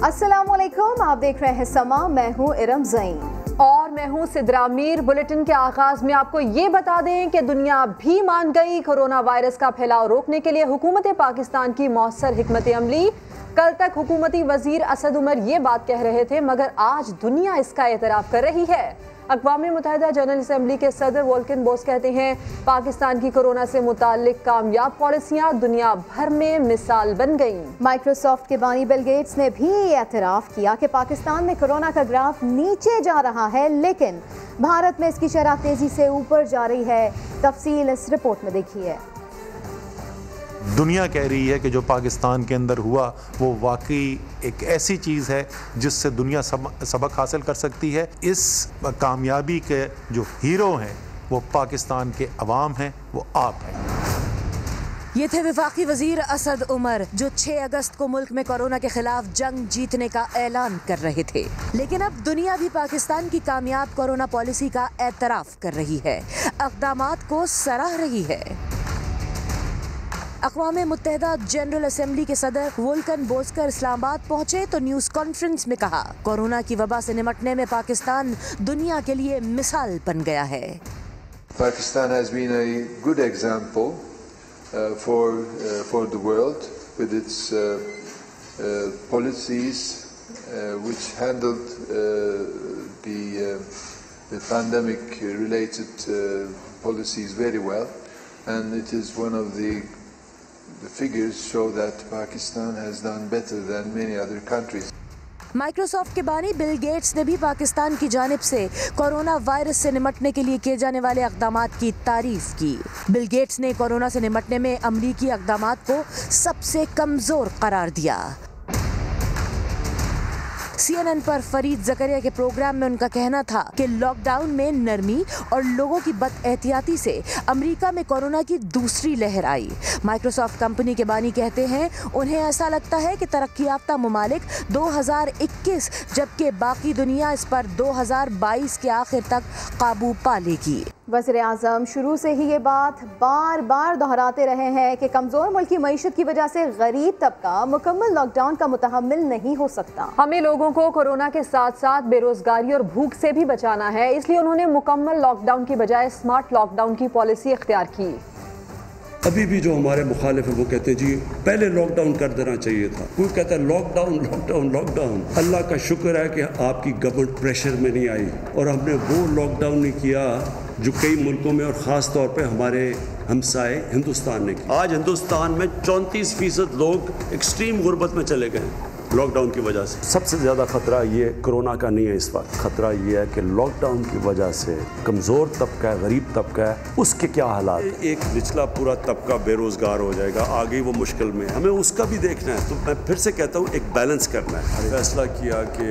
अस्सलामुअलैकुम, आप देख रहे हैं समा। मैं हूँ इरम ज़ईन और मैं हूँ सिद्रा मीर। बुलेटिन के आगाज में आपको ये बता दें कि दुनिया भी मान गई कोरोना वायरस का फैलाव रोकने के लिए हुकूमत पाकिस्तान की मौसर हिकमत अमली। कल तक हुकूमती वजीर असद उमर ये बात कह रहे थे, मगर आज दुनिया इसका एतराफ़ कर रही है। अक़वाम मुत्तहिदा जनरल असम्बली के सदर वोल्कन बोस कहते हैं पाकिस्तान की कोरोना से मुताल्लिक कामयाब पॉलिसियाँ दुनिया भर में मिसाल बन गईं। माइक्रोसॉफ्ट के बानी बिल गेट्स ने भी एतराफ़ किया कि पाकिस्तान में कोरोना का ग्राफ नीचे जा रहा है, लेकिन भारत में इसकी शरह तेज़ी से ऊपर जा रही है। तफसील इस रिपोर्ट में देखिए। दुनिया कह रही है कि जो पाकिस्तान के अंदर हुआ वो वाकई एक ऐसी चीज़ है जिससे दुनिया सबक हासिल कर सकती है। इस कामयाबी के जो हीरो हैं वो पाकिस्तान के अवाम हैं, वो आप हैं। ये थे वफाकी वजीर असद उमर, जो 6 अगस्त को मुल्क में कोरोना के खिलाफ जंग जीतने का ऐलान कर रहे थे। लेकिन अब दुनिया भी पाकिस्तान की कामयाब कोरोना पॉलिसी का एतराफ़ कर रही है, इक़दामात को सराह रही है। अक़वाम मुत्तहिदा जनरल असम्बली के सदर वोल्कन बोस्कर इस्लामाबाद पहुंचे तो न्यूज़ कॉन्फ्रेंस में कहा, कोरोना की वबा से निमटने में पाकिस्तान दुनिया के लिए मिसाल बन गया है। Pakistan has been a good example for the world with its policies which handled the pandemic related policies very well, and it is one of the figures show that Pakistan has done better than many other countries. Microsoft के बानी Bill Gates ने भी पाकिस्तान की जानिब से corona virus से निमटने के लिए किए जाने वाले इक़दामात की तारीफ की। बिल गेट्स ने कोरोना से निमटने में अमरीकी इक़दामात को सबसे कमज़ोर करार दिया। CNN पर फरीद ज़करिया के प्रोग्राम में उनका कहना था कि लॉकडाउन में नरमी और लोगों की बदएहतियाती से अमेरिका में कोरोना की दूसरी लहर आई। माइक्रोसॉफ्ट कंपनी के बानी कहते हैं उन्हें ऐसा लगता है कि तरक्की याफ्ता ममालिक 2021 जबकि बाकी दुनिया इस पर 2022 के आखिर तक काबू पा लेगी। वज़ीर आज़म शुरू से ही ये बात बार बार दोहराते रहे हैं कि कमज़ोर मुल्की मईशत की वजह से गरीब तबका मुकम्मल लॉकडाउन का मुतहम्मिल नहीं हो सकता। हमें लोगों को कोरोना के साथ साथ बेरोजगारी और भूख से भी बचाना है, इसलिए उन्होंने मुकम्मल लॉकडाउन की बजाय स्मार्ट लॉकडाउन की पॉलिसी इख्तियार की। अभी भी जो हमारे मुखालिफ है वो कहते हैं जी पहले लॉकडाउन कर देना चाहिए था। कोई कहता है लॉकडाउन लॉकडाउन लॉकडाउन। अल्लाह का शुक्र है कि आपकी गवर्नमेंट प्रेशर में नहीं आई और हमने वो लॉकडाउन नहीं किया जो कई मुल्कों में और ख़ास तौर पे हमारे हमसाए हिंदुस्तान ने किया। आज हिंदुस्तान में 34% लोग एक्सट्रीम गुर्बत में चले गए लॉकडाउन की वजह से। सबसे ज़्यादा ख़तरा ये कोरोना का नहीं है, इस वक्त ख़तरा ये है कि लॉकडाउन की वजह से कमज़ोर तबका है, गरीब तबका है, उसके क्या हालात हैं। एक निचला पूरा तबका बेरोज़गार हो जाएगा, आगे वो मुश्किल में, हमें उसका भी देखना है। तो मैं फिर से कहता हूँ एक बैलेंस करना है। फैसला किया कि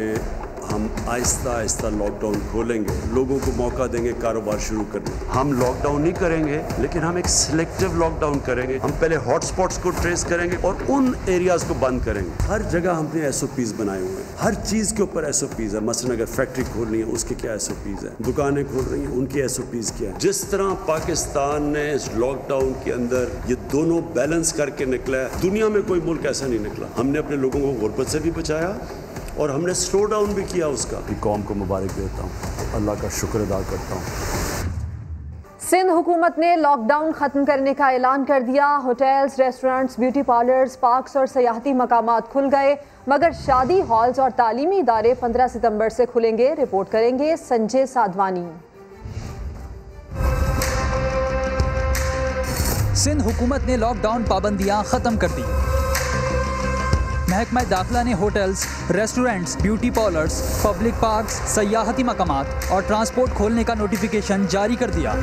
हम आहिस्ता आहिस्ता लॉकडाउन खोलेंगे, लोगों को मौका देंगे कारोबार शुरू करने। हम लॉकडाउन नहीं करेंगे, लेकिन हम एक सिलेक्टिव लॉकडाउन करेंगे। हम पहले हॉटस्पॉट्स को ट्रेस करेंगे और उन एरियाज को बंद करेंगे। हर जगह हमने SOPs बनाए हुए हैं, हर चीज़ के ऊपर SOPs है। मसलन अगर फैक्ट्री खोलनी है उसके क्या SOPs है, दुकानें खोल रही हैं उनकी SOPs क्या है। जिस तरह पाकिस्तान ने इस लॉकडाउन के अंदर ये दोनों बैलेंस करके निकला है, दुनिया में कोई मुल्क ऐसा नहीं निकला। हमने अपने लोगों को गुर्बत से भी बचाया और हमने स्लो डाउन भी किया उसका। कौम को मुबारक देता हूँ, अल्लाह का शुक्र अदा करता हूँ। सिंध हुकूमत ने लॉकडाउन खत्म करने का ऐलान कर दिया। Hotels, restaurants, beauty parlours, parks और सयाहती मकामात खुल गए, मगर शादी हॉल्स और तालीमी इदारे 15 सितंबर से खुलेंगे। रिपोर्ट करेंगे संजय साधवानी। सिंध हुकूमत ने लॉकडाउन पाबंदियां खत्म कर दी। महकमा दाखिला ने hotels, restaurants, beauty parlours, public parks, सयाहती मकामात और ट्रांसपोर्ट खोलने का नोटिफिकेशन जारी कर दिया।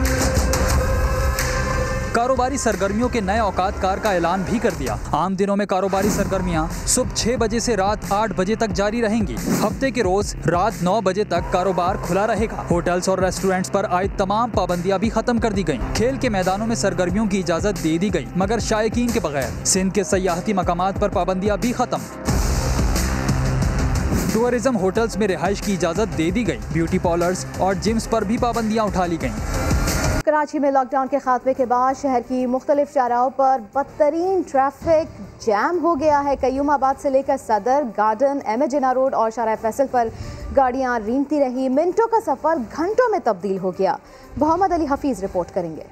कारोबारी सरगर्मियों के नए औकात कार का ऐलान भी कर दिया। आम दिनों में कारोबारी सरगर्मियां सुबह 6 बजे से रात 8 बजे तक जारी रहेंगी। हफ्ते के रोज रात 9 बजे तक कारोबार खुला रहेगा। होटल्स और रेस्टोरेंट्स पर आयद तमाम पाबंदियां भी खत्म कर दी गयी। खेल के मैदानों में सरगर्मियों की इजाजत दे दी गई, मगर शायकीन के बगैर। सिंध के सयाहती मकामात पर पाबंदियां भी खत्म। टूरिज्म होटल्स में रिहाइश की इजाजत दे दी गई। ब्यूटी पार्लर्स और जिम्स पर भी पाबंदियां उठा ली गईं। कराची में लॉकडाउन के खात्मे के बाद शहर की मुख्तलिफ चौराहों पर बदतरीन ट्रैफिक जैम हो गया है। कयूमाबाद से लेकर Saddar, garden, M A Jinnah road और शारा फैसल पर गाड़ियां रेंगती रही। मिनटों का सफर घंटों में तब्दील हो गया। मोहम्मद अली हफीज रिपोर्ट करेंगे।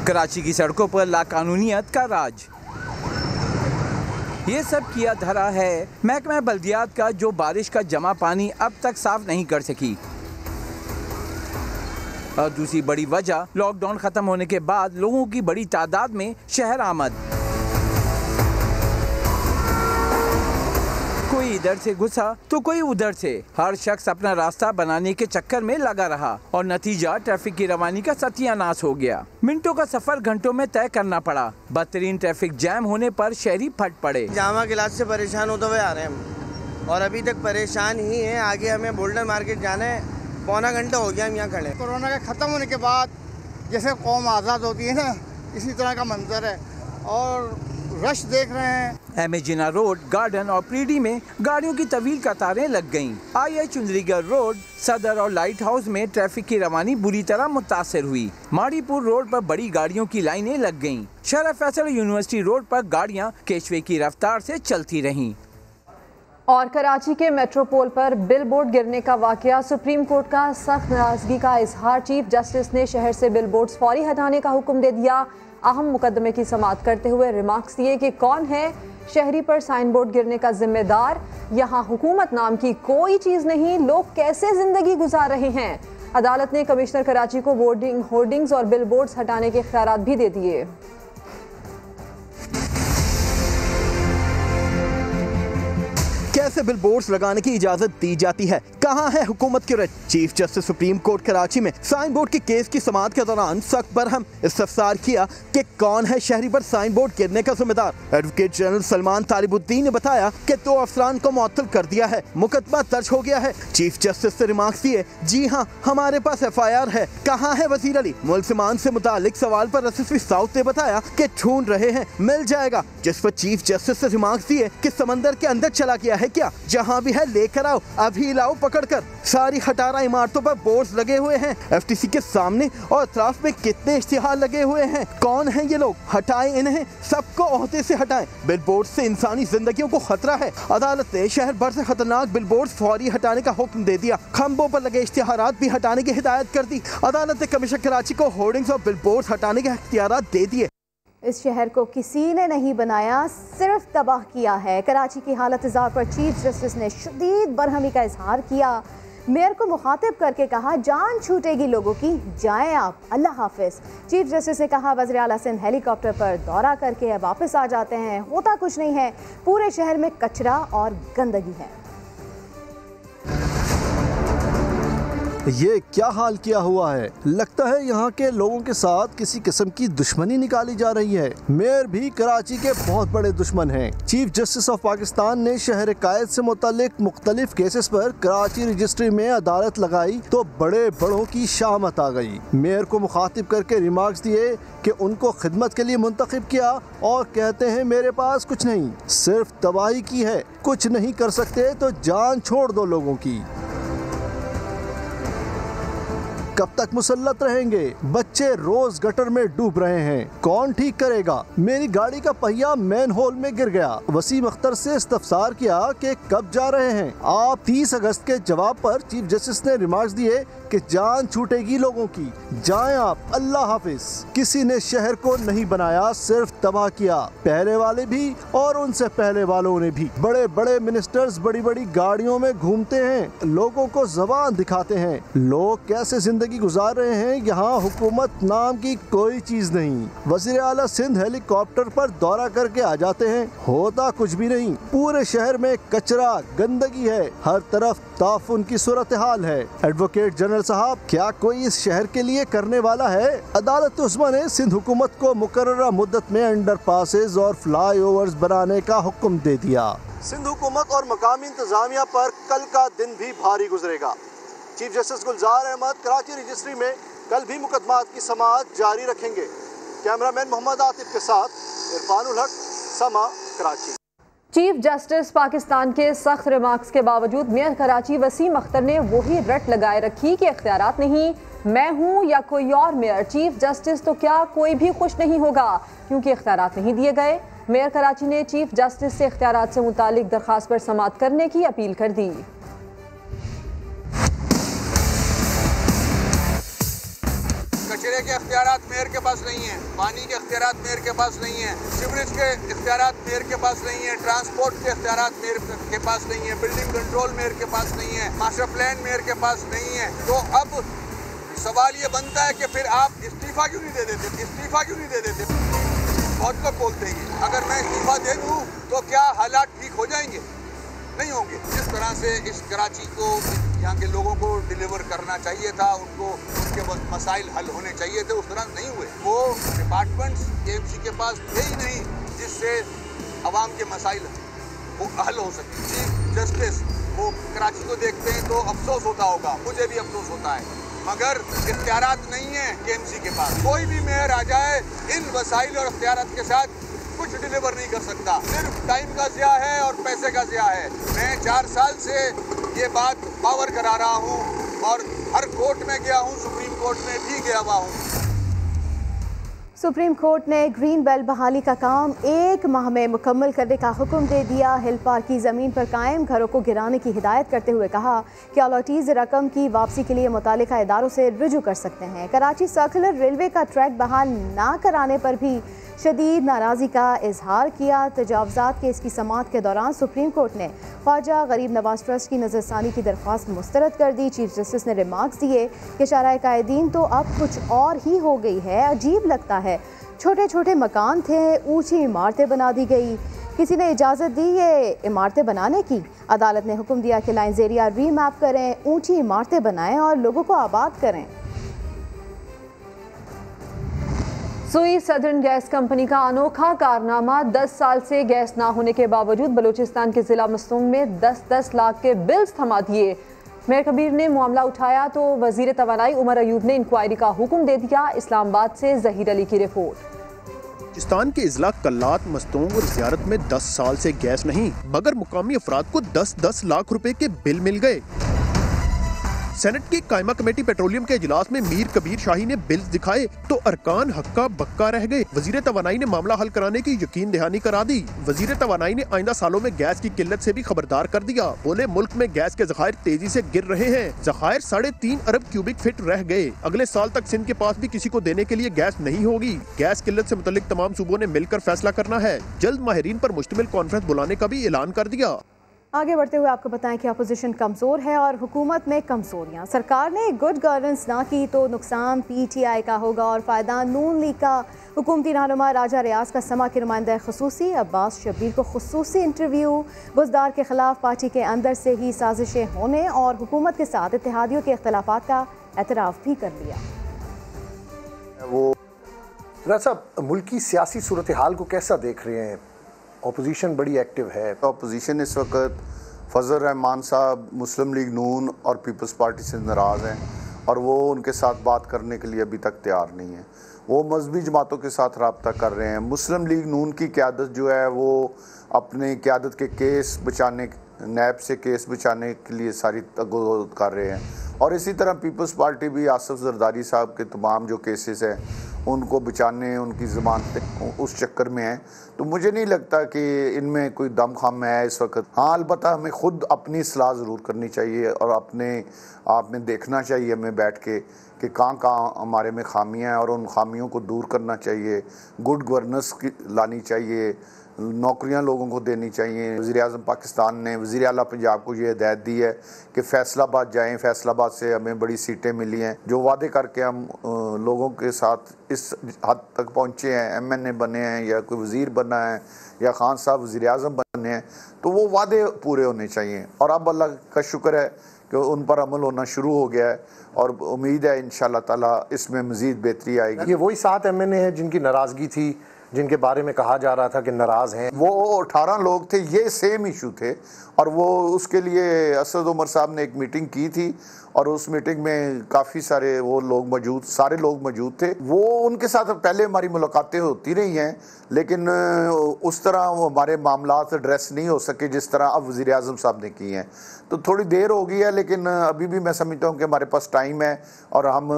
कराची की सड़कों पर लाकानूनियत का राज। ये सब किया धरा है महकमा बल्दियात का, जो बारिश का जमा पानी अब तक साफ नहीं कर सकी। और दूसरी बड़ी वजह लॉकडाउन खत्म होने के बाद लोगों की बड़ी तादाद में शहर आमद। कोई इधर से घुसा तो कोई उधर से, हर शख्स अपना रास्ता बनाने के चक्कर में लगा रहा और नतीजा ट्रैफिक की रवानी का सत्यानाश हो गया। मिनटों का सफर घंटों में तय करना पड़ा। बदतरीन ट्रैफिक जैम होने पर शहरी फट पड़े। जामा गिलास से परेशान होते हुए आ रहे हैं हम, और अभी तक परेशान ही हैं। आगे हमें बोल्डर मार्केट जाना है, पौना घंटा हो गया हम यहाँ खड़े। कोरोना के ख़त्म होने के बाद जैसे कौम आज़ाद होती है ना, इसी तरह का मंजर है और रश देख रहे हैं। M A Jinnah road, garden और प्रीडी में गाड़ियों की तवील कतारें लग गईं। आई चुंदरीगढ़ रोड, सदर और लाइट हाउस में ट्रैफिक की रवानी बुरी तरह मुतासर हुई। माड़ीपुर रोड पर बड़ी गाड़ियों की लाइनें लग गईं। शारा फैसल यूनिवर्सिटी रोड पर गाड़ियां केशवे की रफ्तार से चलती रहीं। और कराची के मेट्रोपोल पर बिलबोर्ड गिरने का वाकया, सुप्रीम कोर्ट का सख्त नाराजगी का इजहार। चीफ जस्टिस ने शहर से बिलबोर्ड्स फौरी हटाने का हुक्म दे दिया। अहम मुकदमे की समाअत करते हुए रिमार्क्स दिए कि कौन है शहरी पर साइन बोर्ड गिरने का जिम्मेदार। यहाँ हुकूमत नाम की कोई चीज़ नहीं, लोग कैसे जिंदगी गुजार रहे हैं। अदालत ने कमिश्नर कराची को होर्डिंग्स और बिलबोर्ड्स हटाने के इख्तियारात भी दे दिए। कैसे बिलबोर्ड्स लगाने की इजाजत दी जाती है, कहां है हुकूमत की रच। Chief justice supreme court Karachi में साइन बोर्ड के केस की समाअत के दौरान सख्त बरहम इस्तफसार किया कि कौन है शहरी पर साइन बोर्ड गिरने का जिम्मेदार। एडवोकेट जनरल सलमान तालिबुद्दीन ने बताया कि 2 अफसरान को मुअत्तल कर दिया है, मुकदमा दर्ज हो गया है। चीफ जस्टिस से रिमार्क्स दिए, जी हाँ हमारे पास FIR है, कहाँ है वजीर अली। मुलजिमान से मुतालिक सवाल पर SSP साउथ ने बताया कि ढूंढ रहे हैं, मिल जाएगा। जिस पर चीफ जस्टिस से रिमार्क्स दिए कि समंदर के अंदर चला गया है क्या, जहाँ भी है लेकर आओ, अभी लाओ पकड़कर। सारी 18 इमारतों पर बोर्ड्स लगे हुए हैं। FTC के सामने और अतराफ में कितने इश्तिहार लगे हुए हैं, कौन है ये लोग, हटाएं इन्हें, सबको ओहदे से हटाएं। बिलबोर्ड से इंसानी जिंदगियों को खतरा है। अदालत ने शहर भर से खतरनाक बिलबोर्ड फौरी हटाने का हुक्म दे दिया। खंबों पर लगे इश्तिहारात भी हटाने की हिदायत कर दी। अदालत ने कमिश्नर कराची को होर्डिंग्स और बिलबोर्ड हटाने के इख्तियारात दे दिए। इस शहर को किसी ने नहीं बनाया, सिर्फ तबाह किया है। कराची की हालत इज़ार पर चीफ जस्टिस ने शदीद बरहमी का इजहार किया। मेयर को मुखातिब करके कहा, जान छूटेगी लोगों की, जाएं आप, अल्लाह हाफिज। चीफ जस्टिस ने कहा, वज़ीर आला सिंध हेलीकॉप्टर पर दौरा करके अब वापस आ जाते हैं, होता कुछ नहीं है, पूरे शहर में कचरा और गंदगी है। ये क्या हाल किया हुआ है, लगता है यहाँ के लोगों के साथ किसी किस्म की दुश्मनी निकाली जा रही है। मेयर भी कराची के बहुत बड़े दुश्मन हैं। चीफ जस्टिस ऑफ पाकिस्तान ने शहर कायद से मुतालिक मुख्तलिफ केसेस पर कराची रजिस्ट्री में अदालत लगाई तो बड़े बड़ों की शामत आ गई। मेयर को मुखातिब करके रिमार्क्स दिए कि उनको खिदमत के लिए मुंतखब किया और कहते हैं मेरे पास कुछ नहीं, सिर्फ तबाही की है, कुछ नहीं कर सकते तो जान छोड़ दो लोगों की। कब तक मुसल्लत रहेंगे, बच्चे रोज गटर में डूब रहे हैं, कौन ठीक करेगा। मेरी गाड़ी का पहिया मैन होल में गिर गया। वसीम अख्तर से इस्तफसार किया कि कब जा रहे हैं आप। 30 अगस्त के जवाब पर चीफ जस्टिस ने रिमार्क्स दिए कि जान छूटेगी लोगों की, जाएं आप, अल्लाह हाफिज। किसी ने शहर को नहीं बनाया, सिर्फ तबाह किया। पहले वाले भी और उनसे पहले वालों ने भी। बड़े बड़े मिनिस्टर्स बड़ी बड़ी गाड़ियों में घूमते हैं, लोगों को जबान दिखाते हैं। लोग कैसे जिंदगी गुजार रहे हैं, यहाँ हुकूमत नाम की कोई चीज नहीं। वज़ीर आला सिंध हेलीकॉप्टर पर दौरा करके आ जाते हैं, होता कुछ भी नहीं। पूरे शहर में कचरा गंदगी है, हर तरफ ताफुन की सूरत हाल है। एडवोकेट जनरल साहब, क्या कोई इस शहर के लिए करने वाला है। अदालत उस्मा ने सिंध हुकूमत को मुकर्ररा मुद्दत में अंडर पासेज और फ्लाई ओवर्स बनाने का हुक्म दे दिया। सिंध हुकूमत और मकामी इंतजामिया पर कल का दिन भी भारी गुजरेगा। चीफ जस्टिस गुलजार अहमद कराची रजिस्ट्री में कल भी मुकदमात की समाअत जारी रखेंगे। कैमरामैन मोहम्मद आतिफ के साथ इरफानुल हक, समा, कराची। चीफ जस्टिस पाकिस्तान के सख्त रिमार्क्स के बावजूद मेयर कराची वसीम अख्तर ने वही रट लगाए रखी कि इख्तियारात नहीं, मैं हूं या कोई और मेयर, चीफ जस्टिस तो क्या कोई भी खुश नहीं होगा क्योंकि इख्तियारात नहीं दिए गए। मेयर कराची ने चीफ जस्टिस से इख्तियारात से मुतालिक दरखास्त पर समाअत करने की अपील कर दी। कचरे के इख्तियारात मेयर के पास नहीं है, पानी के इख्तियारात मेयर के पास नहीं है, सीवरेज के इख्तियारात मेयर के पास नहीं है, ट्रांसपोर्ट के इख्तियारात मेयर के पास नहीं है, बिल्डिंग कंट्रोल मेयर के पास नहीं है, मास्टर प्लान मेयर के पास नहीं है। तो अब सवाल ये बनता है कि फिर आप इस्तीफा क्यों नहीं दे देते? इस्तीफा क्यों नहीं दे देते? बहुत लोग बोलते हैं अगर मैं इस्तीफा दे दूँ तो क्या हालात ठीक हो जाएंगे? नहीं होंगे। जिस तरह से इस कराची को यहाँ के लोगों को डिलीवर करना चाहिए था, उनको उनके मसाइल हल होने चाहिए थे, उस तरह नहीं हुए। वो डिपार्टमेंट्स KMC के पास थे ही नहीं जिससे अवाम के मसाइल वो हल हो सके। चीफ जस्टिस वो कराची को देखते हैं तो अफसोस होता होगा, मुझे भी अफसोस होता है, मगर इख्तियारात नहीं है KMC के पास। कोई भी मेयर आ जाए इन वसाइल और इख्तियारात के साथ कुछ डिलीवर नहीं कर सकता। सिर्फ टाइम का ज़िया है और पैसे का ज़िया है। मैं 4 साल से ये बात पावर करा रहा हूँ और हर कोर्ट में गया हूँ, सुप्रीम कोर्ट में भी गया हुआ हूँ। सुप्रीम कोर्ट ने ग्रीन बेल्ट बहाली का काम 1 माह में मुकम्मल करने का हुक्म दे दिया। हिल पार्क की ज़मीन पर कायम घरों को गिराने की हिदायत करते हुए कहा कि अलॉटीज़ रकम की वापसी के लिए मुतालिका इदारों से रुजू कर सकते हैं। कराची सर्कुलर रेलवे का ट्रैक बहाल ना कराने पर भी शदीद नाराज़गी का इजहार किया। तजावज़ात केस की समाअत के दौरान सुप्रीम कोर्ट ने ख्वाजा गरीब नवाज ट्रस्ट की नज़रसानी की दरख्वास्त मुस्तरद कर दी। चीफ जस्टिस ने रिमार्क्स दिए कि शराय कायदीन तो अब कुछ और ही हो गई है। अजीब लगता है, छोटे छोटे मकान थे, ऊंची इमारतें बना दी गई। किसी ने इजाज़त दी ये इमारतें बनाने की? अदालत ने हुक्म दिया कि लाइन्स एरिया रीमैप करें, ऊंची इमारतें बनाएं और लोगों को आबाद करें। सुई सदर्न गैस कंपनी का अनोखा कारनामा, 10 साल से गैस ना होने के बावजूद बलूचिस्तान के जिला मस्तूंग में 10-10 लाख के बिल्स थमा दिए। मेयर कबीर ने मामला उठाया तो वजीर तवानाई उमर अयूब ने इंक्वायरी का हुक्म दे दिया। इस्लामाबाद से जहीर अली की रिपोर्ट। बलूचिस्तान के इजला कल्लात, मस्तूंग और ज़ियारत में 10 साल से गैस नहीं, मगर मुकामी अफराद को 10-10 लाख रुपए के बिल मिल गए। सेनेट की कायमा कमेटी पेट्रोलियम के इजलास में मीर कबीर शाही ने बिल्स दिखाए तो अरकान हक्का बक्का रह गए। वजीर तवानाई ने मामला हल कराने की यकीन दहानी करा दी। वजीर तवानाई ने आइंदा सालों में गैस की किल्लत से भी खबरदार कर दिया। बोले मुल्क में गैस के ज़खायर तेजी से गिर रहे हैं। ज़खायर 3.5 अरब क्यूबिक फीट रह गए। अगले साल तक सिंध के पास भी किसी को देने के लिए गैस नहीं होगी। गैस किल्लत से मुतल्लिक तमाम सूबों ने मिलकर फैसला करना है। जल्द माहिरीन पर मुश्तमिल कॉन्फ्रेंस बुलाने का भी ऐलान कर दिया। आगे बढ़ते हुए आपको बताएं कि अपोजिशन कमज़ोर है और हुकूमत में कमज़ोरियाँ। सरकार ने गुड गवर्नेंस ना की तो नुकसान PTI का होगा और फ़ायदा नून लीग का। हुकूमती रहनुमा राजा रियाज का समा के नुमाइंदा खसूसी अब्बास शब्बीर को खसूसी इंटरव्यू। बुज़दार के खिलाफ पार्टी के अंदर से ही साजिशें होने और हुकूमत के साथ इत्तेहादियों के इख्तलाफात का एतराफ़ भी कर लिया। वो साहब, मुल्क की सियासी सूरत हाल को कैसा देख रहे हैं? अपोजिशन बड़ी एक्टिव है। अपोजिशन इस वक्त फजल रहमान साहब मुस्लिम लीग नून और पीपल्स पार्टी से नाराज़ हैं और वो उनके साथ बात करने के लिए अभी तक तैयार नहीं है। वो मजहबी जमातों के साथ रब्ता कर रहे हैं। मुस्लिम लीग नून की क़यादत जो है वो अपनी क़यादत के केस बचाने, नैब से केस बचाने के लिए सारी तगोद कर रहे हैं और इसी तरह पीपल्स पार्टी भी आसिफ जरदारी साहब के तमाम जो केसेस हैं उनको बचाने, उनकी ज़मानतें उस चक्कर में हैं। तो मुझे नहीं लगता कि इनमें कोई दम खम है इस वक्त। हाँ, अलबत्ता हमें ख़ुद अपनी इस्लाह ज़रूर करनी चाहिए और अपने आप में देखना चाहिए हमें बैठ के कि कहाँ हमारे में खामियाँ हैं और उन खामियों को दूर करना चाहिए। गुड गवर्नेंस लानी चाहिए, नौकरियां लोगों को देनी चाहिए। वज़ीर-ए-आज़म पाकिस्तान ने वज़ीर आला पंजाब को ये हिदायत दी है कि फैसलाबाद जाएं। फैसलाबाद से हमें बड़ी सीटें मिली हैं। जो वादे करके हम लोगों के साथ इस हद तक पहुँचे हैं, MNA बने हैं या कोई वज़ीर बना है या खान साहब वज़ीर-ए-आज़म बने हैं, तो वो वादे पूरे होने चाहिए। और अब अल्लाह का शुक्र है कि उन पर अमल होना शुरू हो गया है और उम्मीद है इंशाअल्लाह ताला इसमें मज़ीद बेहतरी आएगी। ये वही 7 MNA हैं जिनकी नाराज़गी थी जिनके बारे में कहा जा रहा था कि नाराज हैं? वो 18 लोग थे, ये सेम इशू थे और वो उसके लिए असद उमर साहब ने एक मीटिंग की थी और उस मीटिंग में काफ़ी सारे वो लोग मौजूद, सारे लोग मौजूद थे। वो उनके साथ पहले हमारी मुलाकातें होती रही हैं, लेकिन उस तरह वो हमारे मामलात एड्रेस नहीं हो सके जिस तरह अब वज़ीर आज़म साहब ने की हैं। तो थोड़ी देर हो गई है, लेकिन अभी भी मैं समझता हूँ कि हमारे पास टाइम है और हम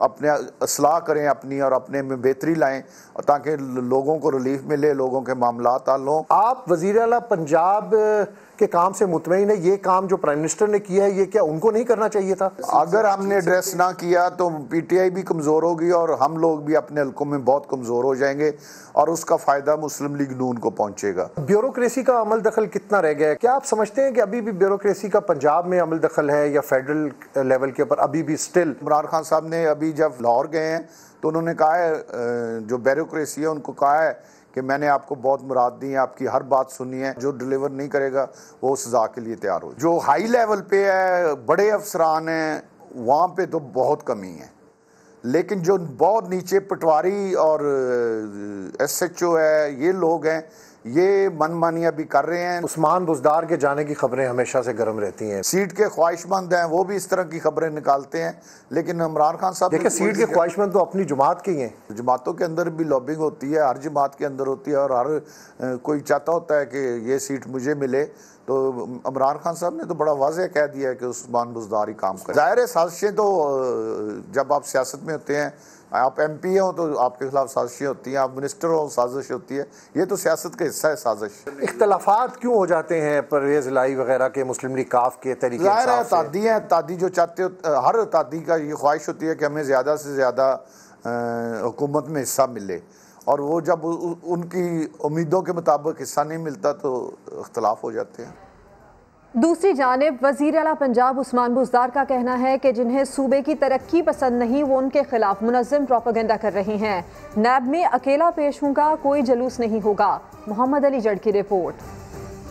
अपने असलाह करें अपनी और अपने में बेहतरी लाएं ताकि लोगों को रिलीफ मिले, लोगों के मामलात हल हों। आप वज़ीर आला पंजाब के काम से मुतमईन है? ये काम जो प्राइम मिनिस्टर ने किया है, ये क्या उनको नहीं करना चाहिए था? अगर हमने एड्रेस ना किया तो पीटीआई भी कमज़ोर होगी और हम लोग भी अपने हल्कों में बहुत कमज़ोर हो जाएंगे और उसका फ़ायदा मुस्लिम लीग नून को पहुंचेगा। ब्यूरोक्रेसी का अमल दखल कितना रह गया है? क्या आप समझते हैं कि अभी भी ब्यूरोक्रेसी का पंजाब में अमल दखल है या फेडरल लेवल के ऊपर अभी भी स्टिल? इमरान खान साहब ने अभी जब लाहौर गए हैं तो उन्होंने कहा है, जो ब्यूरोक्रेसी है उनको कहा है कि मैंने आपको बहुत मुराद दी है, आपकी हर बात सुनी है, जो डिलीवर नहीं करेगा वो सजा के लिए तैयार हो। जो हाई लेवल पे है, बड़े अफसरान हैं, वहाँ पे तो बहुत कमी है, लेकिन जो बहुत नीचे पटवारी और SHO है, ये लोग हैं, ये मनमानियां भी कर रहे हैं। उस्मान बुज़दार के जाने की खबरें हमेशा से गर्म रहती हैं। सीट के ख्वाहिशमंद हैं, वो भी इस तरह की खबरें निकालते हैं, लेकिन इमरान खान साहब देखिए सीट के ख्वाहिशमंद तो अपनी जमात के ही हैं। जमातों के अंदर भी लॉबिंग होती है, हर जमात के अंदर होती है और हर कोई चाहता होता है कि ये सीट मुझे मिले। तो इमरान खान साहब ने तो बड़ा वाज़ेह कह दिया है कि उस्मान बुज़दार ही काम करे। ज़ाहिर है साजिशें तो जब आप सियासत में होते हैं, आप MP हो तो आपके खिलाफ साजिशें होती हैं, आप मिनिस्टर हो साजिश होती है, ये तो सियासत का हिस्सा है साजिश। इख्तलाफात क्यों हो जाते हैं परवेज़ इलाही वगैरह के, मुस्लिम लीग काफ के तरीके? ज़ाहिर है तादी हैं, तादी जो चाहते हो, हर तादी का ये ख्वाहिश होती है कि हमें ज़्यादा से ज़्यादा हुकूमत में हिस्सा मिले और वो जब उनकी उम्मीदों के मुताबिक हिस्सा नहीं मिलता तो इख्तलाफ हो जाते हैं। दूसरी जानिब वज़ीर आला पंजाब उस्मान बुज़दार का कहना है कि जिन्हें सूबे की तरक्की पसंद नहीं वो उनके खिलाफ मुनज़्ज़म प्रोपेगेंडा कर रहे हैं। नैब में अकेला पेश होगा, कोई जलूस नहीं होगा। मोहम्मद अली जड़ की रिपोर्ट।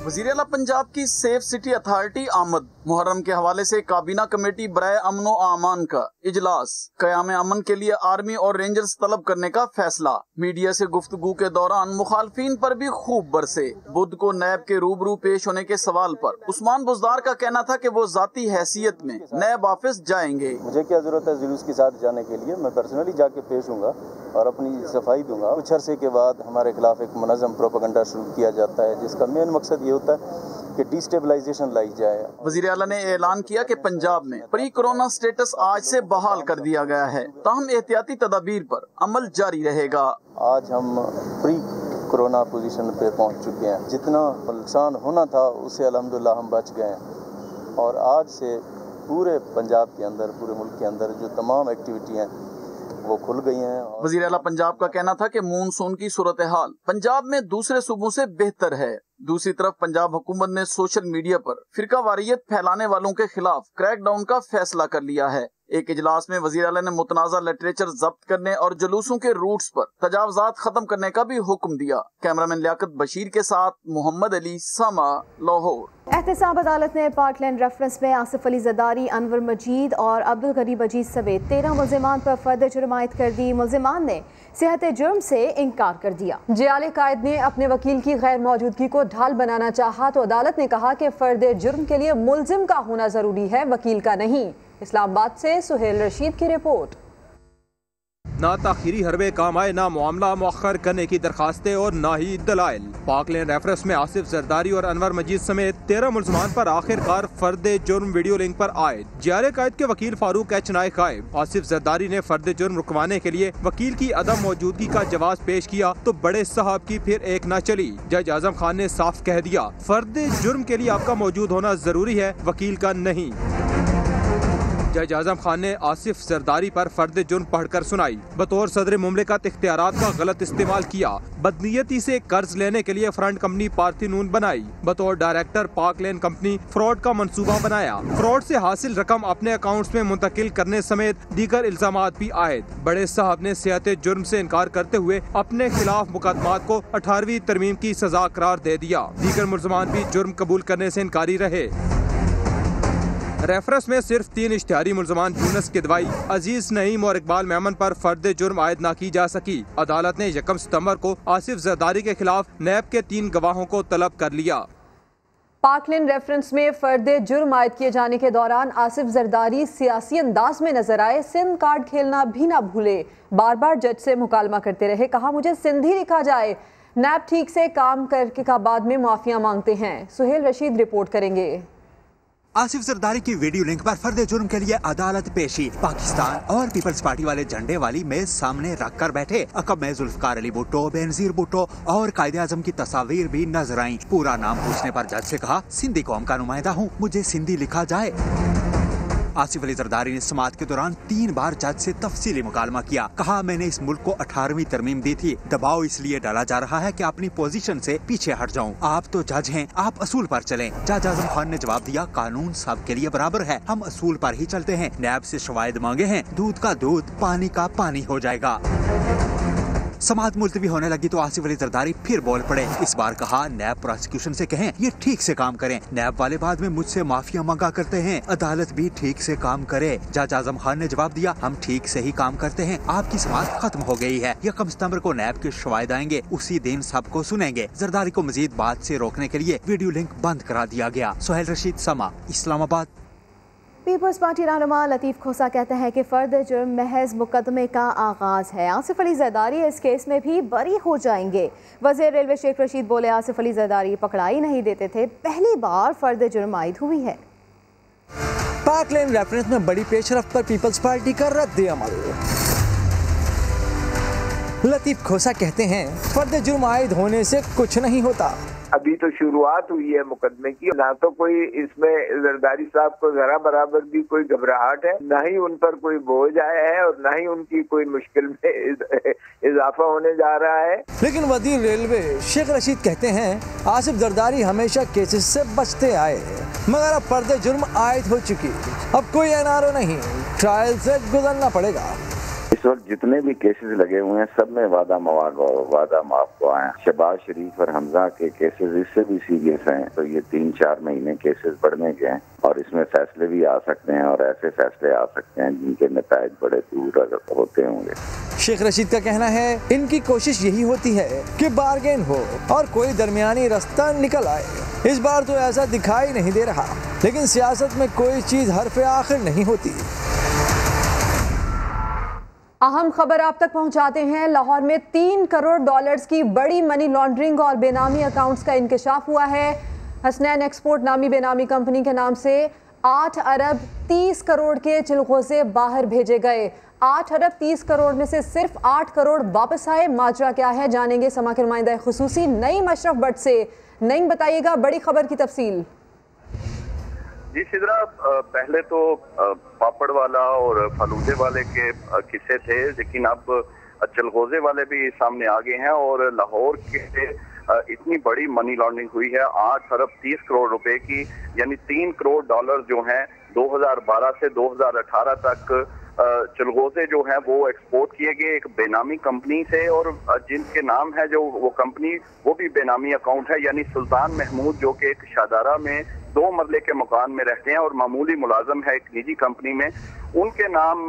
वज़ीर आला पंजाब की सेफ सिटी अथॉरिटी आमद मुहर्रम के हवाले से काबीना कमेटी बराए अमन व आमान का इजलास, क़याम अमन के लिए आर्मी और रेंजर्स तलब करने का फैसला। मीडिया से गुफ्तगू के दौरान मुखालफीन पर भी खूब बरसे। बुध को नैब के रूबरू पेश होने के सवाल पर उस्मान बुज़दार का कहना था कि वो जाती हैसियत में नैब ऑफिस जाएंगे। मुझे क्या जरूरत है जुलूस के साथ जाने के लिए, मैं पर्सनली जाके पेश होऊंगा और अपनी सफाई दूंगा। कुछ अरसे के बाद हमारे खिलाफ एक मुनज़्ज़म प्रोपेगेंडा शुरू किया जाता है जिसका मेन मकसद ये होता है कि डिस्टेबलाइजेशन लाई जाए। वज़ीर आला ने ऐलान किया कि पंजाब में प्री कोरोना स्टेटस आज से बहाल कर दिया गया है, ताहम एहतियाती तदाबीर पर अमल जारी रहेगा। आज हम प्री कोरोना पोजीशन पे पहुंच चुके हैं। जितना नुकसान होना था उससे अल्हम्दुलिल्लाह हम बच गए हैं और आज से पूरे पंजाब के अंदर, पूरे मुल्क के अंदर जो तमाम एक्टिविटी हैं वो खुल गई हैं। वज़ीर आला पंजाब का कहना था कि मानसून की सूरत हाल पंजाब में दूसरे सूबों से बेहतर है। दूसरी तरफ पंजाब हुकूमत ने सोशल मीडिया पर फिरका वारियत फैलाने वालों के खिलाफ क्रैकडाउन का फैसला कर लिया है। एक इजलास में वज़ीर आला ने मुतनाज़ा लिटरेचर जब्त करने और जुलूसों के रूट्स पर तजावजात खत्म करने का भी हुक्म दिया। कैमरामैन लियाकत बशीर के साथ मोहम्मद अली, समा, लाहौर। एहतसाब अदालत ने पार्कलैंड रेफरेंस में आसिफ अली जरदारी, अनवर मजीद और अब्दुल गरीब अजीज समेत 13 मुल्जिमान पर फर्द जुर्म आयद कर दी। मुल्जिमान ने सेहत जुर्म से इनकार कर दिया। जियाले कायद ने अपने वकील की गैर मौजूदगी को ढाल बनाना चाहा तो अदालत ने कहा कि फर्द जुर्म के लिए मुल्जिम का होना जरूरी है, वकील का नहीं। इस्लामाबाद से सुहेल रशीद की रिपोर्ट। ना ताखीरी हरबे काम आए, ना मामला मौखर करने की दरखास्तें और ना ही दलाइल। पाकलैंड रेफरेंस में आसिफ जरदारी और अनवर मजीद समेत 13 मुल्ज़मान पर आखिरकार फर्द जुर्म वीडियो लिंक पर आए। जियाले कायद के वकील फारूक एच नाइकायब आसिफ जरदारी ने फर्द जुर्म रुकवाने के लिए वकील की अदम मौजूदगी का जवाब पेश किया तो बड़े साहब की फिर एक न चली। जज आजम खान ने साफ कह दिया, फर्द जुर्म के लिए आपका मौजूद होना जरूरी है, वकील का नहीं। जज आजम खान ने आसिफ जरदारी पर फर्द जुर्म पढ़कर सुनाई। बतौर सदर मुमलिकत इख्तियारात का गलत इस्तेमाल किया, बदनीयती से कर्ज लेने के लिए फ्रंट कंपनी पार्थिनून बनाई, बतौर डायरेक्टर पाकलैंड कंपनी फ्रॉड का मंसूबा बनाया, फ्रॉड से हासिल रकम अपने अकाउंट्स में मुंतकिल करने समेत दीगर इल्जामात भी आयद। बड़े साहब ने सेहत जुर्म से इनकार करते हुए अपने खिलाफ मुकदमात को 18वीं तरमीम की सजा करार दे दिया। दीगर मुल्ज़मान भी जुर्म कबूल करने से इनकारी रहे। रेफरेंस में सिर्फ 3 इश्तिहारी मुल्ज़मान यूनुस किदवाई, अजीज नईम और इकबाल मेमन पर फर्द जुर्म आयद न की जा सकी। अदालत ने 1 सितंबर को आसिफ जरदारी के खिलाफ नैब के 3 गवाहों को तलब कर लिया। पाकलैंड रेफरेंस में फर्द जुर्म आयद किए जाने के दौरान आसिफ जरदारी सियासी अंदाज में नजर आए। सिंध कार्ड खेलना भी ना भूले, बार बार जज से मुकालमा करते रहे, कहा मुझे सिंधी लिखा जाए। नैब ठीक से काम करके का बाद में माफिया मांगते हैं। सुहेल रशीद रिपोर्ट करेंगे। आसिफ जरदारी की वीडियो लिंक पर फर्द जुर्म के लिए अदालत पेशी। पाकिस्तान और पीपल्स पार्टी वाले झंडे वाली मेज सामने रख कर बैठे। अकब में जुल्फकार अली भुट्टो, बेनजीर भुट्टो और कायदे आजम की तस्वीर भी नजर आई। पूरा नाम पूछने पर जज से कहा सिंधी कौम का नुमाइंदा हूँ, मुझे सिंधी लिखा जाए। आसिफ अली जरदारी ने समाअत के दौरान 3 बार जज से तफसीली मुकालमा किया। कहा मैंने इस मुल्क को 18वीं तरमीम दी थी, दबाव इसलिए डाला जा रहा है कि अपनी पोजीशन से पीछे हट जाऊं। आप तो जज हैं, आप असूल पर चलें। जज आजम खान ने जवाब दिया कानून सबके लिए बराबर है, हम असूल पर ही चलते हैं। नैब से शवाहिद मांगे हैं, दूध का दूध पानी का पानी हो जाएगा। समाअत मुलतवी होने लगी तो आसिफ अली जरदारी फिर बोल पड़े। इस बार कहा नैब प्रोसिक्यूशन से कहें ये ठीक से काम करें। नैब वाले बाद में मुझसे माफिया मांगा करते हैं, अदालत भी ठीक से काम करे। जज आजम खान ने जवाब दिया हम ठीक से ही काम करते हैं, आपकी समाअत खत्म हो गई है। 1 सितंबर को नैब के शवाहिद आएंगे, उसी दिन सबको सुनेंगे। जरदारी को मजीद बात से रोकने के लिए वीडियो लिंक बंद करा दिया गया। सुहेल रशीद, समा, इस्लामाबाद। पीपल्स पार्टी रहनुमा लतीफ़ खोसा कहते हैं कि फर्द जुर्म महज मुकदमे का आगाज़ है। आसिफ अली जरदारी इस केस में भी बरी हो जाएंगे। वज़ीर रेलवे शेख रशीद बोले आसिफ अली जरदारी पकड़ाई नहीं देते थे, पहली बार फर्द जुर्म आयद हुई है। पाकलैंड रेफरेंस में बड़ी पेशरफ्त पर पीपल्स पार्टी का रद्द अमल। लतीफ़ खोसा कहते हैं फर्द जुर्म आयद होने से कुछ नहीं होता। अभी तो शुरुआत हुई है मुकदमे की, ना तो कोई इसमें जरदारी साहब को जरा बराबर भी कोई घबराहट है, ना ही उन पर कोई बोझ आया है और ना ही उनकी कोई मुश्किल में इजाफा होने जा रहा है। लेकिन वज़ीर रेलवे शेख रशीद कहते हैं आसिफ जरदारी हमेशा केसेस से बचते आए, मगर अब फर्द जुर्म आयद हो चुकी, अब कोई एनआरओ नहीं, ट्रायल से गुजरना पड़ेगा। इस वक्त जितने भी केसेस लगे हुए हैं सब में वादा माफ हुआ है। शहबाज शरीफ और हमजा के केसेस इससे भी सीरियस हैं, तो ये 3-4 महीने केसेस बढ़ने के हैं और इसमें फैसले भी आ सकते हैं और ऐसे फैसले आ सकते हैं जिनके नतायज बड़े दूर होते होंगे। शेख रशीद का कहना है इनकी कोशिश यही होती है कि बार्गेन हो और कोई दरमियानी रास्ता निकल आए। इस बार तो ऐसा दिखाई नहीं दे रहा, लेकिन सियासत में कोई चीज हरफ़े आखिर नहीं होती। अहम खबर आप तक पहुंचाते हैं। लाहौर में $3 करोड़ की बड़ी मनी लॉन्ड्रिंग और बेनामी अकाउंट्स का इंकशाफ हुआ है। हसनैन एक्सपोर्ट नामी बेनामी कंपनी के नाम से 8 अरब 30 करोड़ के चिलगोज़े बाहर भेजे गए। 8 अरब 30 करोड़ में से सिर्फ 8 करोड़ वापस आए। माजरा क्या है जानेंगे समा के नुमाइंदा खुसूसी नईम अशरफ भट्ट से। नईम, बताइएगा बड़ी खबर की तफसील। जी सिदरा, पहले तो पापड़ वाला और फलूदे वाले के किस्से थे, लेकिन अब चलगोजे वाले भी सामने आ गए हैं और लाहौर के इतनी बड़ी मनी लॉन्ड्रिंग हुई है 8 अरब 30 करोड़ रुपए की, यानी $3 करोड़ जो हैं 2012 से 2018 तक चलगोजे जो हैं वो एक्सपोर्ट किए गए एक बेनामी कंपनी से, और जिनके नाम है जो वो कंपनी वो भी बेनामी अकाउंट है, यानी सुल्तान महमूद जो कि एक शादारा में 2 मरले के मकान में रहते हैं और मामूली मुलाजम है एक निजी कंपनी में। उनके नाम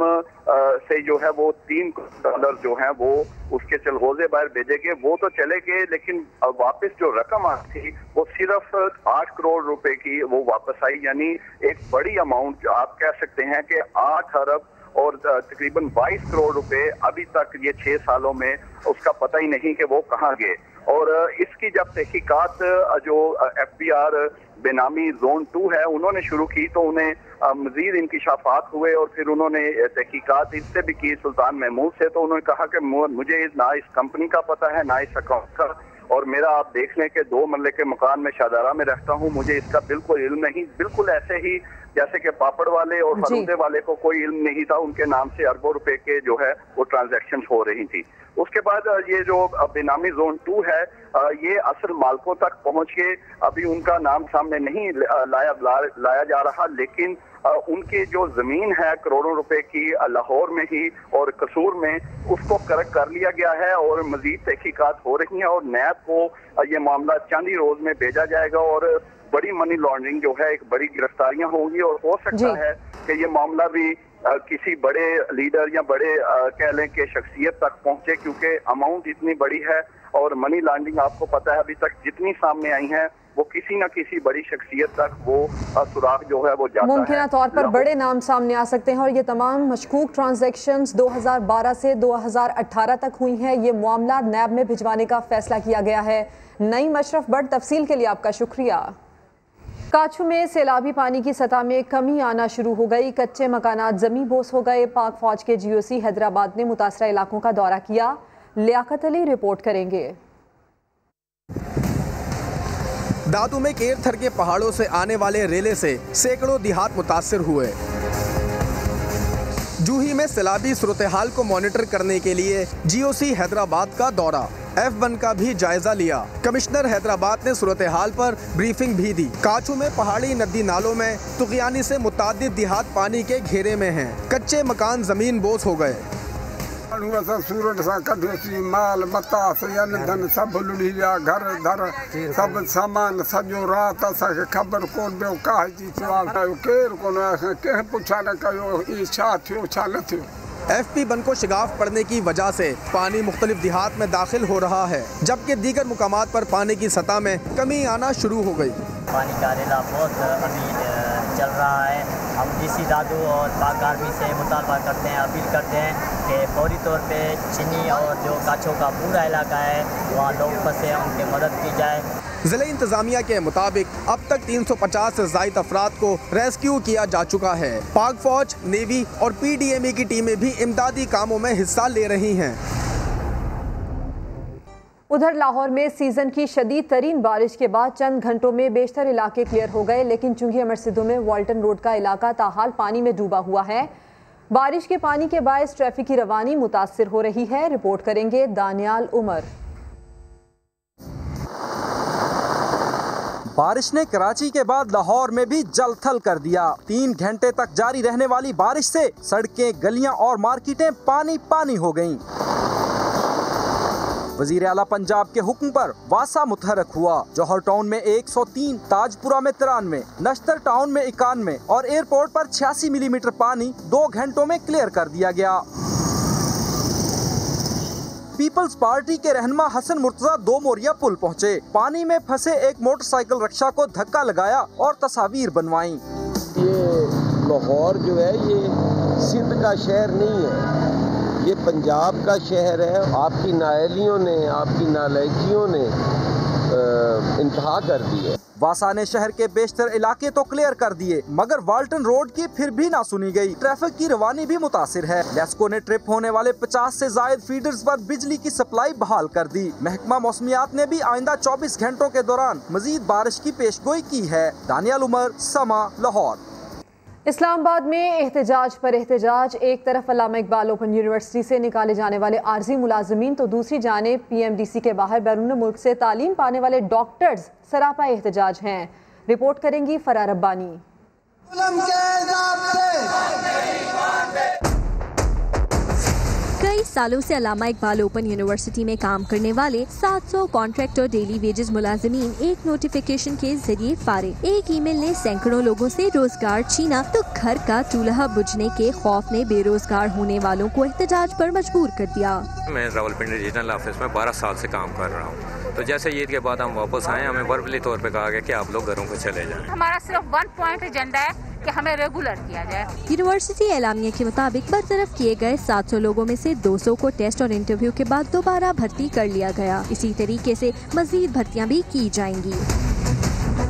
से जो है वो $3 करोड़ जो है वो उसके चलगोजे बाहर भेजे गए। वो तो चले गए, लेकिन वापस जो रकम आई थी वो सिर्फ 8 करोड़ रुपए की वो वापस आई, यानी एक बड़ी अमाउंट आप कह सकते हैं कि 8 अरब और तकरीबन 22 करोड़ रुपए अभी तक ये 6 सालों में उसका पता ही नहीं कि वो कहाँ गए। और इसकी जब तहकीकात जो FBI बेनामी जोन 2 है उन्होंने शुरू की तो उन्हें मजीद इंकिशाफात हुए और फिर उन्होंने तहकीकात इससे भी की सुल्तान महमूद से, तो उन्होंने कहा कि मुझे ना इस कंपनी का पता है ना इस अकाउंट का, और मेरा आप देख लें कि 2 मरले के मकान में शादारा में रहता हूँ, मुझे इसका बिल्कुल इल्म नहीं। बिल्कुल ऐसे ही जैसे कि पापड़ वाले और फलूदे वाले को कोई इल्म नहीं था, उनके नाम से अरबों रुपए के जो है वो ट्रांजैक्शन हो रही थी। उसके बाद ये जो बेनामी जोन 2 है ये असल मालकों तक पहुंच के अभी उनका नाम सामने नहीं लाया जा रहा, लेकिन उनकी जो जमीन है करोड़ों रुपए की लाहौर में ही और कसूर में, उसको करेक्ट कर लिया गया है और मजीद तहकीकात हो रही हैं और नैब को ये मामला चंद ही रोज में भेजा जाएगा और बड़ी मनी लॉन्ड्रिंग जो है, एक बड़ी गिरफ्तारियां होंगी और हो सकता है कि ये मामला भी किसी बड़े लीडर या बड़े कह लें कि शख्सियत तक पहुंचे, क्योंकि अमाउंट इतनी बड़ी है और मनी लॉन्ड्रिंग आपको पता है अभी तक जितनी सामने आई है वो किसी न किसी बड़ी शख्सियत तक वो सुराग जो है वो जाता है। मुमकिन तौर पर बड़े नाम सामने आ सकते हैं और ये तमाम मशकूक ट्रांजैक्शंस 2012 से 2018 तक हुई हैं। ये मामला नैब में भिजवाने का फैसला किया गया है। नईम अशरफ बट, तफसील के लिए आपका शुक्रिया। काछू में सैलाबी पानी की सतह में कमी आना शुरू हो गई। कच्चे मकानात जमी बोस हो गए। पाक फौज के GOC हैदराबाद ने मुतासरा इलाकों का दौरा किया। लियाकत अली रिपोर्ट करेंगे। दादू में केरथर के पहाड़ों से आने वाले रेले से सैकड़ों देहात मुतासर हुए। जूही में सैलाबी सूरत हाल को मॉनिटर करने के लिए GOC हैदराबाद का दौरा, F1 का भी जायजा लिया। कमिश्नर हैदराबाद ने सूरत हाल पर ब्रीफिंग भी दी। काछू में पहाड़ी नदी नालों में तुगयानी से मुतादिद देहात पानी के घेरे में हैं। कच्चे मकान जमीन बोस हो गए। सूरत सा कढोसी माल बता धन सब लुड़ी विया, घर धर सब सामान सॼो रात असांखे ख़बर कोन पियो काहे जी सवाल केरु कोन कंहिं पुछा न कयो ई छा थियो छा न थियो। FP1 को शिगाफ पड़ने की वजह से पानी मुख्तलिफ देहात में दाखिल हो रहा है, जबकि दीगर मुकामात पर पानी की सतह में कमी आना शुरू हो गई। पानी का रेला बहुत अभी चल रहा है। हम DC दादू और पाक आर्मी से मुतालबा करते हैं, अपील करते हैं कि फौरी तौर पे चिन्नी और जो काछो का पूरा इलाका है वहाँ लोग फंसे हैं, उनकी मदद की जाए। जिले इंतजामिया के मुताबिक अब तक 350 से ज़ायद अफराद को रेस्क्यू किया जा चुका है। पाक फौज, नेवी और PDME की टीमें भी इमदादी कामों में हिस्सा ले रही हैं। उधर लाहौर में सीजन की शदीद तरीन बारिश के बाद चंद घंटों में बेशतर इलाके क्लियर हो गए, लेकिन चुंगी अमर सिद्धू में वाल्टन रोड का इलाका ताहाल पानी में डूबा हुआ है। बारिश के पानी के बायस ट्रैफिक की रवानी मुतासिर हो रही है। रिपोर्ट करेंगे दानियाल उमर। बारिश ने कराची के बाद लाहौर में भी जलथल कर दिया। 3 घंटे तक जारी रहने वाली बारिश से सड़कें, गलियां और मार्केटें पानी पानी हो गईं। वजीर आला पंजाब के हुक्म पर वासा मुतहरक हुआ। जौहर टाउन में 103, ताजपुरा में 93, नश्तर टाउन में 91 और एयरपोर्ट पर 86 मिलीमीटर पानी 2 घंटों में क्लियर कर दिया गया। पीपल्स पार्टी के रहनुमा हसन मुर्तजा 2 मोरिया पुल पहुँचे। पानी में फंसे एक मोटरसाइकिल रिक्शा को धक्का लगाया और तस्वीर बनवाई। ये लाहौर जो है ये सिंध का शहर नहीं है, ये पंजाब का शहर है। आपकी नाअहलियों ने, आपकी नालायकियों ने इंतहा कर दी है। वासा ने शहर के बेशतर इलाके तो क्लियर कर दिए, मगर वाल्टन रोड की फिर भी ना सुनी गई। ट्रैफिक की रवानी भी मुतासिर है। लेस्को ने ट्रिप होने वाले 50 से जायद फीडर्स पर बिजली की सप्लाई बहाल कर दी। महकमा मौसमियात ने भी आइंदा 24 घंटों के दौरान मजीद बारिश की पेशगोई की है। दानियाल उमर, समा, लाहौर। इस्लामाबाद में एहतजाज पर एहतजाज। एक तरफ अल्लामा इकबाल ओपन यूनिवर्सिटी से निकाले जाने वाले आर्जी मुलाजमीन तो दूसरी जानिब PMDC के बाहर बैरून मुल्क से तालीम पाने वाले डॉक्टर्स सरापा एहतजाज हैं। रिपोर्ट करेंगी फरार रब्बानी। कई सालों से अल्लामा इकबाल ओपन यूनिवर्सिटी में काम करने वाले 700 कॉन्ट्रैक्ट और डेली वेजेस मुलाजमीन एक नोटिफिकेशन के जरिए फारिग। एक ईमेल ने सैकड़ों लोगों से रोजगार छीना तो घर का चूल्हा बुझने के खौफ ने बेरोजगार होने वालों को एहतजाज पर मजबूर कर दिया। मैं रावलपिंडी रीजनल ऑफिस में 12 साल से काम कर रहा हूँ। तो जैसे ईद के बाद हम वापस आए, हमें वर्बली तौर पे कहा गया कि आप लोग घरों को चले जाएं। हमारा सिर्फ 1 पॉइंट एजेंडा है कि हमें रेगुलर किया जाए। यूनिवर्सिटी एलामिया के मुताबिक बरतरफ किए गए 700 लोगों में से 200 को टेस्ट और इंटरव्यू के बाद दोबारा भर्ती कर लिया गया। इसी तरीके से मजीद भर्तियां भी की जाएंगी।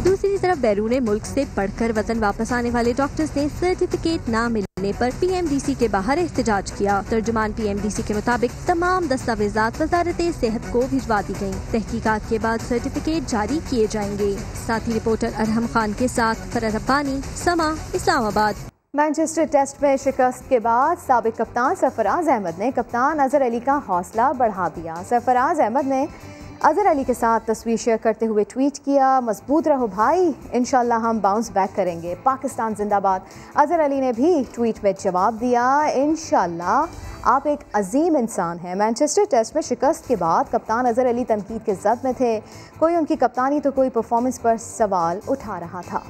दूसरी तरफ बैरून मुल्क से पढ़कर वतन वापस आने वाले डॉक्टर्स ने सर्टिफिकेट न मिलने पर PMDC के बाहर एहतजाज किया। तर्जुमान PMDC के मुताबिक तमाम दस्तावेजात वजारत सेहत को भिजवा दी गयी। तहकीकात के बाद सर्टिफिकेट जारी किए जाएंगे। साथ ही रिपोर्टर अरहम खान के साथ फरार रब्बानी, समा, इस्लामाबाद। मैनचेस्टर टेस्ट में शिकस्त के बाद साबिक कप्तान सरफराज अहमद ने कप्तान अजहर अली का हौसला बढ़ा दिया। सरफराज अहमद ने अजहर अली के साथ तस्वीर शेयर करते हुए ट्वीट किया, मजबूत रहो भाई, इंशाल्लाह हम बाउंस बैक करेंगे, पाकिस्तान जिंदाबाद। अजहर अली ने भी ट्वीट में जवाब दिया, इंशाल्लाह आप एक अजीम इंसान हैं। मैनचेस्टर टेस्ट में शिकस्त के बाद कप्तान अजहर अली तनकीद के जद में थे। कोई उनकी कप्तानी तो कोई परफॉर्मेंस पर सवाल उठा रहा था।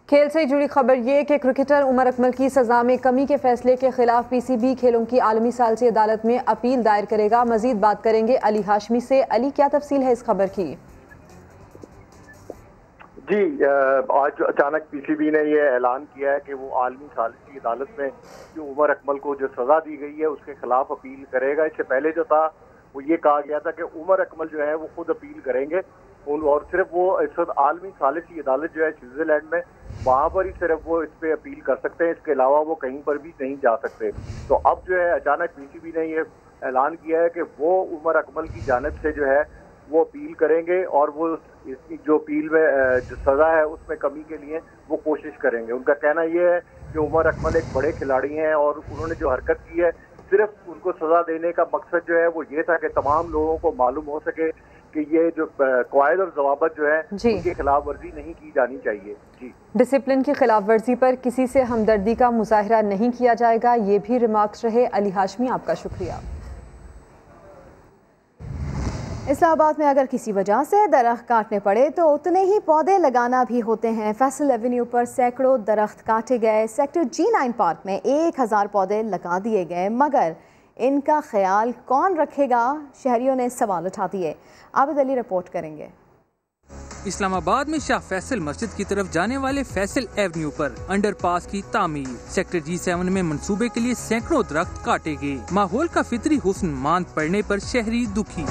खेल से जुड़ी खबर ये कि क्रिकेटर उमर अकमल की सजा में कमी के फैसले के खिलाफ पीसीबी खेलों की आलमी सालसी अदालत में अपील दायर करेगा। मजीद बात करेंगे अली हाशमी से। अली, क्या तफसील है इस खबर की? जी, आज अचानक पीसीबी ने ये ऐलान किया है कि वो आलमी सालसी अदालत में जो उमर अकमल को जो सज़ा दी गई है उसके खिलाफ अपील करेगा। इससे पहले जो था वो ये कहा गया था कि उमर अकमल जो है वो खुद अपील करेंगे और सिर्फ वो इस वक्त आलमी सालसी अदालत जो है स्विट्जरलैंड में, वहाँ पर ही सिर्फ वो इस पे अपील कर सकते हैं। इसके अलावा वो कहीं पर भी नहीं जा सकते। तो अब जो है अचानक पीसीबी ने ये ऐलान किया है कि वो उमर अकमल की जानिब से जो है वो अपील करेंगे और वो इसकी जो अपील में जो सज़ा है उसमें कमी के लिए वो कोशिश करेंगे। उनका कहना ये है कि उमर अकमल एक बड़े खिलाड़ी हैं और उन्होंने जो हरकत की है सिर्फ उनको सज़ा देने का मकसद जो है वो ये था कि तमाम लोगों को मालूम हो सके कि ये जो कवायद और ज़वाबत जो है उनकी खिलाफ वर्जी नहीं की जानी चाहिए। जी, डिसिप्लिन की खिलाफ वर्जी पर किसी से हमदर्दी का मुजाहरा नहीं किया जाएगा, ये भी रिमार्क्स रहे। अली हाशमी, आपका शुक्रिया। इस्लामाबाद में अगर किसी वजह से दरख्त काटने पड़े तो उतने ही पौधे लगाना भी होते हैं। फैसल एवेन्यू पर सैकड़ों दरख्त काटे गए। सेक्टर G9 पार्क में 1000 पौधे लगा दिए गए, मगर इनका ख्याल कौन रखेगा? शहरियों ने सवाल उठा दिए। आबिद अली रिपोर्ट करेंगे। इस्लामाबाद में शाह फैसल मस्जिद की तरफ जाने वाले फैसल एवेन्यू पर अंडरपास की तामीर। सेक्टर G7 में मंसूबे के लिए सैकड़ों दरख्त काटे गए। माहौल का फितरी हुस्न मांद पड़ने पर शहरी दुखी।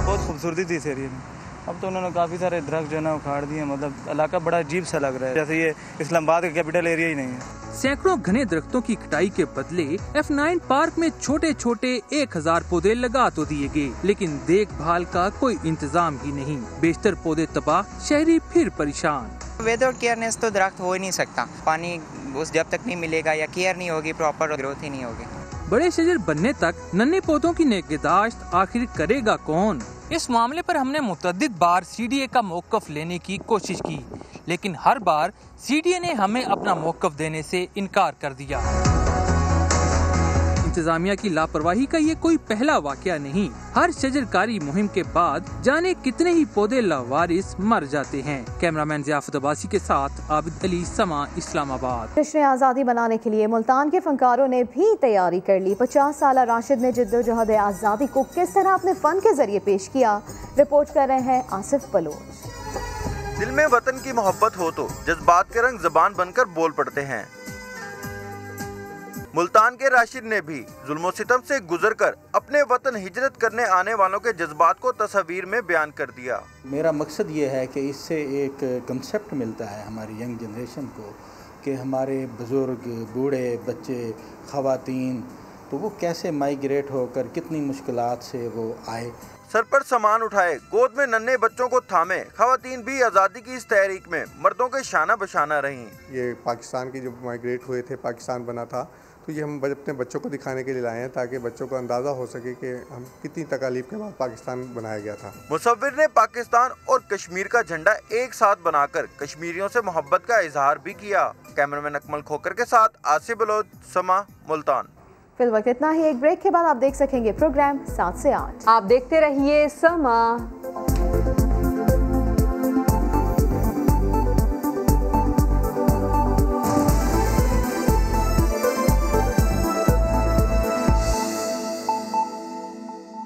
बहुत खूबसूरती थी इस एरिया में, अब तो उन्होंने काफ़ी सारे दरख्त जो है ना उखाड़ दिए। मतलब इलाका बड़ा अजीब सा लग रहा है, जैसे ये इस्लामाबाद का कैपिटल एरिया ही नहीं है। सैकड़ों घने दरख्तों की कटाई के बदले F9 पार्क में छोटे छोटे 1000 पौधे लगा तो दिए गए, लेकिन देखभाल का कोई इंतजाम ही नहीं। बेशतर पौधे तबाह, शहरी फिर परेशान। विदाउट केयरनेस तो दरख्त हो ही नहीं सकता। पानी उस जब तक नहीं मिलेगा या केयर नहीं होगी, प्रॉपर ग्रोथ ही नहीं होगी। बड़े शजर बनने तक नन्हे पौधों की निगहदाश्त आखिर करेगा कौन? इस मामले पर हमने मुतअद्दिद बार CDA का मौक़िफ़ लेने की कोशिश की, लेकिन हर बार CDA ने हमें अपना मौक़िफ़ देने से इनकार कर दिया। इंतजामिया की लापरवाही का ये कोई पहला वाकया नहीं। हर शजरकारी मुहिम के बाद जाने कितने ही पौधे लावारिस मर जाते हैं। कैमरामैन ज़ियाफ़त अब्बासी के साथ आबिद अली, समा, इस्लामाबाद। जश्न आज़ादी मनाने के लिए मुल्तान के फनकारों ने भी तैयारी कर ली। 50 साल राशिद ने जिद्दोजहद आज़ादी को किस तरह अपने फन के जरिए पेश किया, रिपोर्ट कर रहे हैं आसिफ बलोच। दिल में वतन की मोहब्बत हो तो जज्बात के रंग ज़बान बनकर बोल पड़ते हैं। मुल्तान के राशिद ने भी जुल्मो सितम से गुजरकर अपने वतन हिजरत करने आने वालों के जज्बात को तस्वीर में बयान कर दिया। मेरा मकसद ये है कि इससे एक कंसेप्ट मिलता है हमारी यंग जनरेशन को कि हमारे बुज़ुर्ग, बूढ़े, बच्चे, ख़वातीन, तो वो कैसे माइग्रेट होकर कितनी मुश्किलात से वो आए। सर पर सामान उठाए, गोद में नन्हे बच्चों को थामे, ख़वातीन भी आज़ादी की इस तहरीक में मर्दों के शाना बशाना रहीं। ये पाकिस्तान की जब माइग्रेट हुए थे, पाकिस्तान बना था, तो ये हम अपने बच्चों को दिखाने के लिए लाए हैं ताकि बच्चों को अंदाज़ा हो सके कि हम कितनी तकालीफ के बाद पाकिस्तान बनाया गया था। मुसव्विर ने पाकिस्तान और कश्मीर का झंडा एक साथ बनाकर कश्मीरियों से मोहब्बत का इजहार भी किया। कैमरामैन अकमल खोकर के साथ आसिफ बलोच, समा, मुल्तान। फिल वक्त इतना ही। एक ब्रेक के बाद आप देख सकेंगे प्रोग्राम 7 से 8। आप देखते रहिए समा।